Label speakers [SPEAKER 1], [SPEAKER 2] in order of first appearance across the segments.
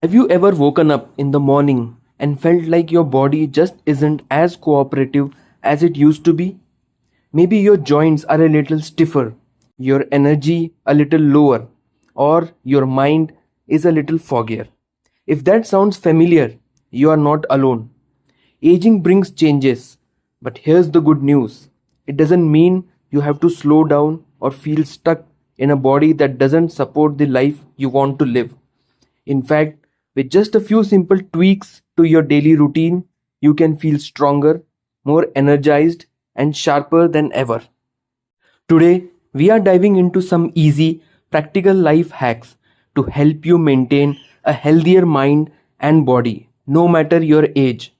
[SPEAKER 1] Have you ever woken up in the morning and felt like your body just isn't as cooperative as it used to be? Maybe your joints are a little stiffer, your energy a little lower, or your mind is a little foggier. If that sounds familiar, you are not alone. Aging brings changes, but here's the good news. It doesn't mean you have to slow down or feel stuck in a body that doesn't support the life you want to live. In fact, with just a few simple tweaks to your daily routine, you can feel stronger, more energized, and sharper than ever. Today, we are diving into some easy, practical life hacks to help you maintain a healthier mind and body, no matter your age.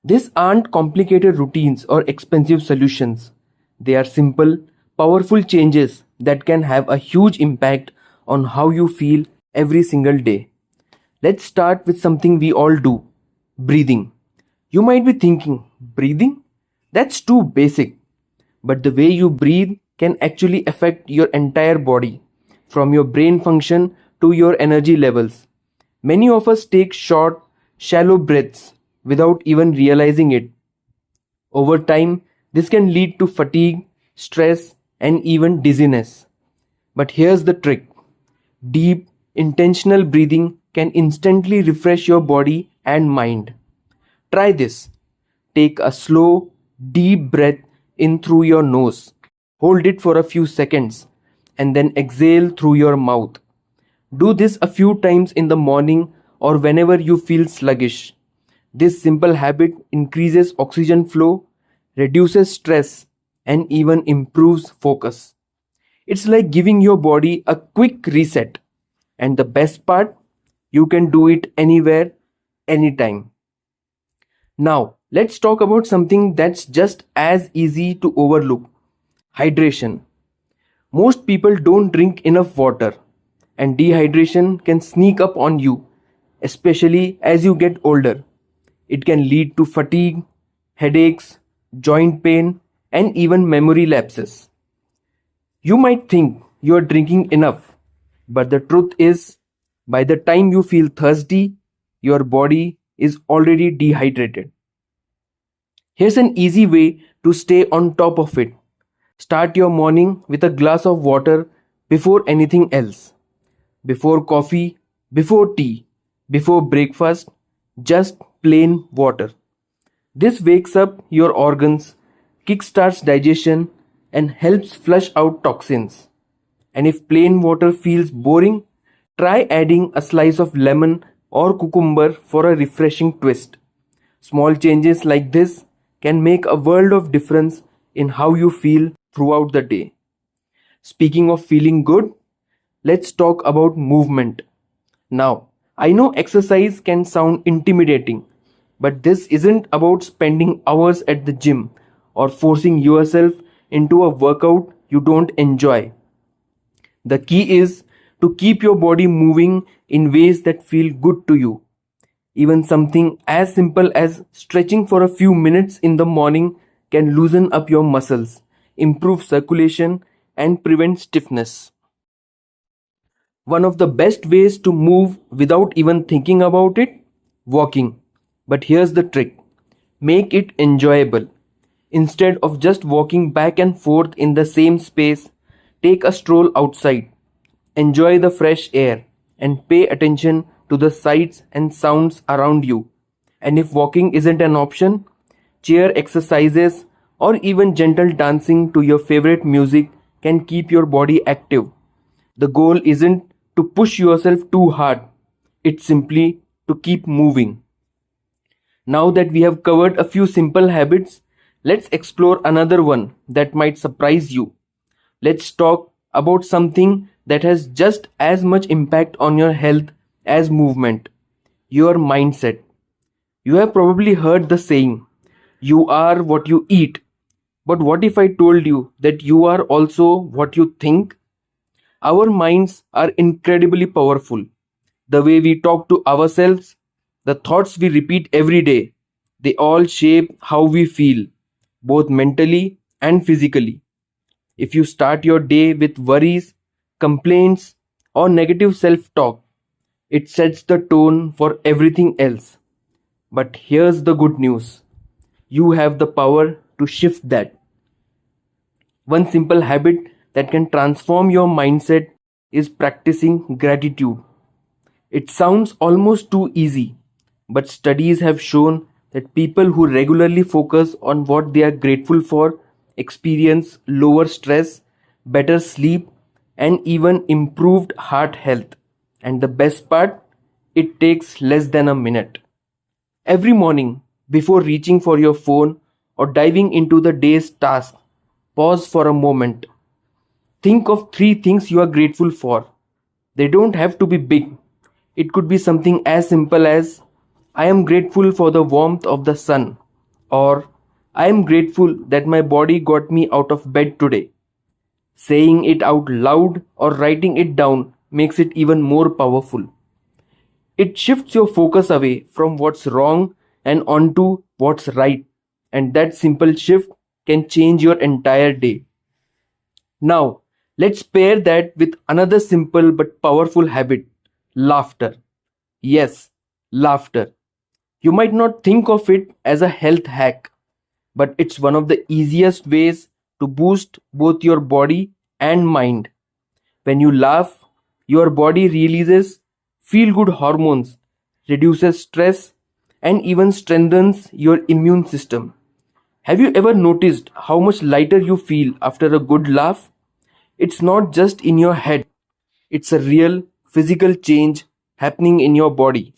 [SPEAKER 1] These aren't complicated routines or expensive solutions. They are simple, powerful changes that can have a huge impact on how you feel every single day. Let's start with something we all do: breathing. You might be thinking, breathing? That's too basic. But the way you breathe can actually affect your entire body, from your brain function to your energy levels. Many of us take short, shallow breaths without even realizing it. Over time, this can lead to fatigue, stress, and even dizziness. But here's the trick: deep, intentional breathing can instantly refresh your body and mind. Try this. Take a slow, deep breath in through your nose. Hold it for a few seconds and then exhale through your mouth. Do this a few times in the morning or whenever you feel sluggish. This simple habit increases oxygen flow, reduces stress, and even improves focus. It's like giving your body a quick reset. And the best part, you can do it anywhere, anytime. Now, let's talk about something that's just as easy to overlook: hydration. Most people don't drink enough water, and dehydration can sneak up on you, especially as you get older. It can lead to fatigue, headaches, joint pain, and even memory lapses. You might think you're drinking enough, but the truth is, by the time you feel thirsty, your body is already dehydrated. Here's an easy way to stay on top of it. Start your morning with a glass of water before anything else. Before coffee, before tea, before breakfast, just plain water. This wakes up your organs, kickstarts digestion, and helps flush out toxins. And if plain water feels boring, try adding a slice of lemon or cucumber for a refreshing twist. Small changes like this can make a world of difference in how you feel throughout the day. Speaking of feeling good, let's talk about movement. Now, I know exercise can sound intimidating, but this isn't about spending hours at the gym or forcing yourself into a workout you don't enjoy. The key is to keep your body moving in ways that feel good to you. Even something as simple as stretching for a few minutes in the morning can loosen up your muscles, improve circulation, and prevent stiffness. One of the best ways to move without even thinking about it: walking. But here's the trick: make it enjoyable. Instead of just walking back and forth in the same space, take a stroll outside. Enjoy the fresh air and pay attention to the sights and sounds around you. And if walking isn't an option, chair exercises or even gentle dancing to your favorite music can keep your body active. The goal isn't to push yourself too hard, it's simply to keep moving. Now that we have covered a few simple habits, let's explore another one that might surprise you. Let's talk about something that has just as much impact on your health as movement: your mindset. You have probably heard the saying, you are what you eat. But what if I told you that you are also what you think? Our minds are incredibly powerful. The way we talk to ourselves, the thoughts we repeat every day, they all shape how we feel, both mentally and physically. If you start your day with worries, complaints, or negative self talk, It sets the tone for everything else. But here's the good news: you have the power to shift that. One simple habit that can transform your mindset is practicing gratitude. It sounds almost too easy, but studies have shown that people who regularly focus on what they are grateful for experience lower stress, better sleep, and even improved heart health. And the best part, it takes less than a minute. Every morning, before reaching for your phone or diving into the day's task, pause for a moment. Think of three things you are grateful for. They don't have to be big. It could be something as simple as I am grateful for the warmth of the sun, or I am grateful that my body got me out of bed today. Saying it out loud or writing it down makes it even more powerful. It shifts your focus away from what's wrong and onto what's right, and that simple shift can change your entire day. Now, let's pair that with another simple but powerful habit: laughter. Yes, laughter. You might not think of it as a health hack, but it's one of the easiest ways to boost both your body and mind. When you laugh, your body releases feel good hormones, reduces stress, and even strengthens your immune system. Have you ever noticed how much lighter you feel after a good laugh? It's not just in your head, it's a real physical change happening in your body.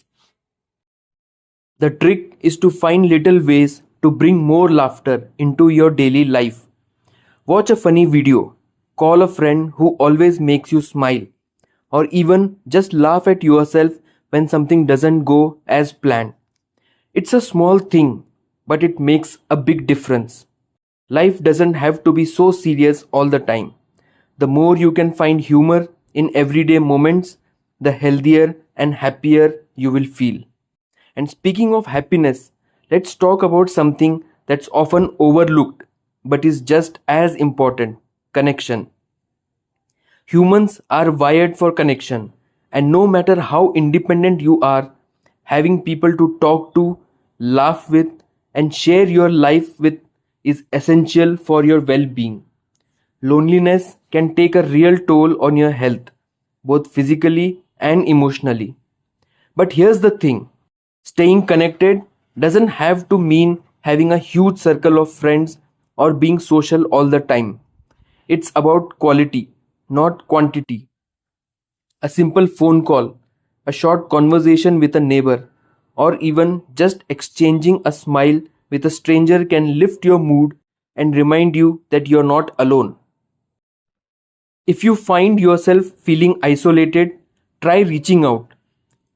[SPEAKER 1] The trick is to find little ways to bring more laughter into your daily life. Watch a funny video, call a friend who always makes you smile, or even just laugh at yourself when something doesn't go as planned. It's a small thing, but it makes a big difference. Life doesn't have to be so serious all the time. The more you can find humor in everyday moments, the healthier and happier you will feel. And speaking of happiness, let's talk about something that's often overlooked but is just as important: connection. Humans are wired for connection, and no matter how independent you are, having people to talk to, laugh with, and share your life with is essential for your well being. Loneliness can take a real toll on your health, both physically and emotionally. But here's the thing: staying connected doesn't have to mean having a huge circle of friends or being social all the time. It's about quality, not quantity. A simple phone call, a short conversation with a neighbor, or even just exchanging a smile with a stranger can lift your mood and remind you that you're not alone. If you find yourself feeling isolated, try reaching out.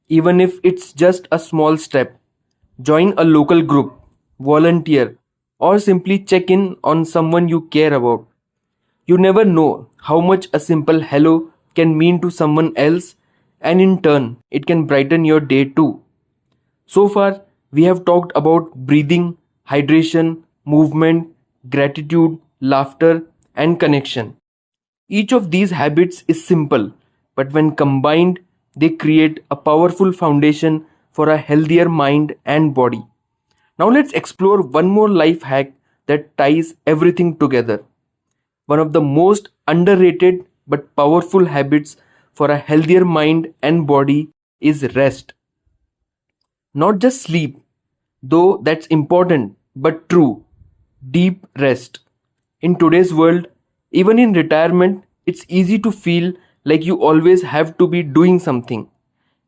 [SPEAKER 1] Even if it's just a small step, join a local group, volunteer, or simply check in on someone you care about. You never know how much a simple hello can mean to someone else, and in turn, it can brighten your day too. So far, we have talked about breathing, hydration, movement, gratitude, laughter, and connection. Each of these habits is simple, but when combined, they create a powerful foundation for a healthier mind and body. Now, let's explore one more life hack that ties everything together. One of the most underrated but powerful habits for a healthier mind and body is rest. Not just sleep, though that's important, but true, deep rest. In today's world, even in retirement, it's easy to feel like you always have to be doing something.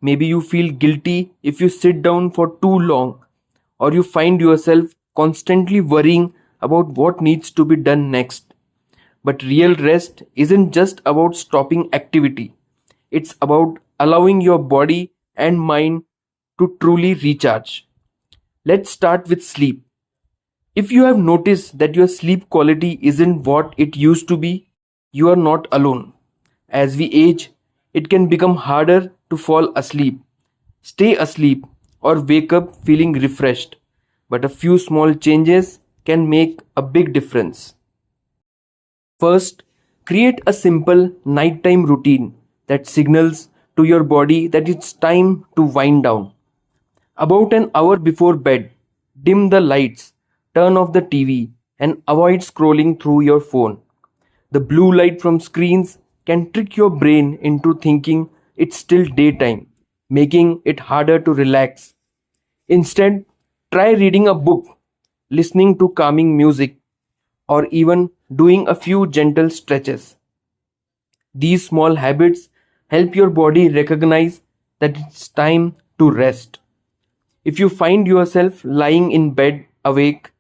[SPEAKER 1] Maybe you feel guilty if you sit down for too long, or you find yourself constantly worrying about what needs to be done next. But real rest isn't just about stopping activity, it's about allowing your body and mind to truly recharge. Let's start with sleep. If you have noticed that your sleep quality isn't what it used to be, you are not alone. As we age, it can become harder to fall asleep, stay asleep, or wake up feeling refreshed. But a few small changes can make a big difference. First, create a simple nighttime routine that signals to your body that it's time to wind down. About an hour before bed, dim the lights, turn off the TV, and avoid scrolling through your phone. The blue light from screens can trick your brain into thinking it's still daytime, making it harder to relax. Instead, try reading a book, listening to calming music, or even doing a few gentle stretches. These small habits help your body recognize that it's time to rest. If you find yourself lying in bed awake,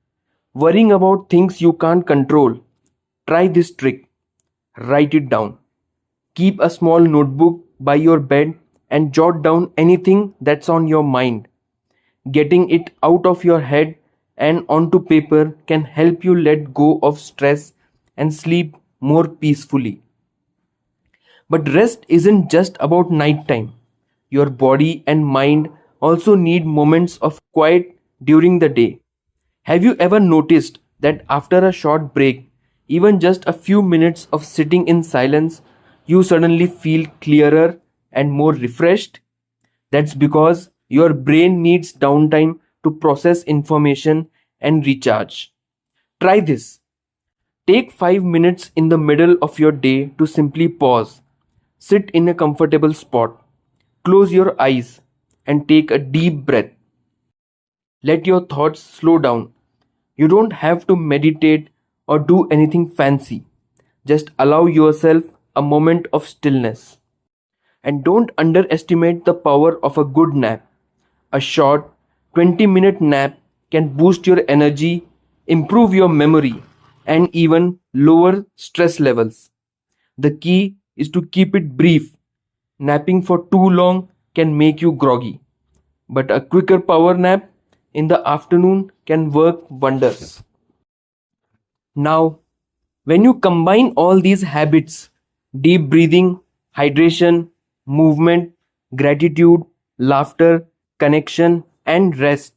[SPEAKER 1] worrying about things you can't control, try this trick. Write it down. Keep a small notebook by your bed and jot down anything that's on your mind. Getting it out of your head and onto paper can help you let go of stress and sleep more peacefully. But rest isn't just about nighttime. Your body and mind also need moments of quiet during the day. Have you ever noticed that after a short break, even just a few minutes of sitting in silence, you suddenly feel clearer and more refreshed? That's because your brain needs downtime to process information and recharge. Try this. Take 5 minutes in the middle of your day to simply pause. Sit in a comfortable spot. Close your eyes and take a deep breath. Let your thoughts slow down. You don't have to meditate or do anything fancy. Just allow yourself a moment of stillness. And don't underestimate the power of a good nap. A short 20-minute nap can boost your energy, improve your memory, and even lower stress levels. The key is to keep it brief. Napping for too long can make you groggy, but a quicker power nap in the afternoon can work wonders. Now, when you combine all these habits, deep breathing, hydration, movement, gratitude, laughter, connection, and rest,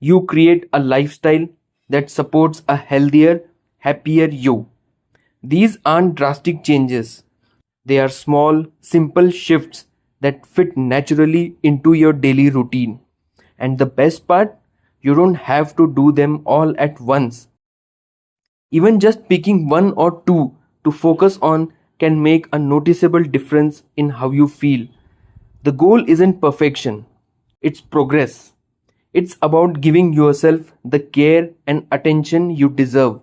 [SPEAKER 1] you create a lifestyle that supports a healthier, happier you. These aren't drastic changes. They are small, simple shifts that fit naturally into your daily routine. And the best part, you don't have to do them all at once. Even just picking one or two to focus on can make a noticeable difference in how you feel. The goal isn't perfection, it's progress. It's about giving yourself the care and attention you deserve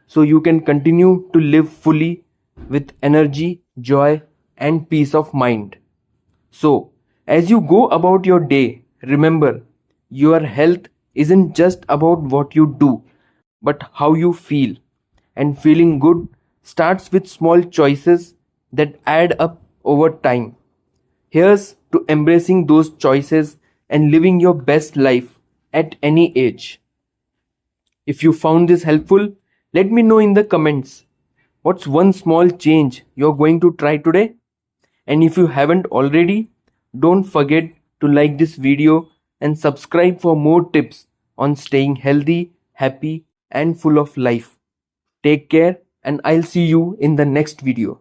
[SPEAKER 1] so you can continue to live fully with energy, joy, and peace of mind. So, as you go about your day, remember your health isn't just about what you do, but how you feel. And feeling good starts with small choices that add up over time. Here's to embracing those choices and living your best life at any age. If you found this helpful, let me know in the comments. What's one small change you're going to try today? And if you haven't already, don't forget to like this video and subscribe for more tips on staying healthy, happy, and full of life. Take care, and I'll see you in the next video.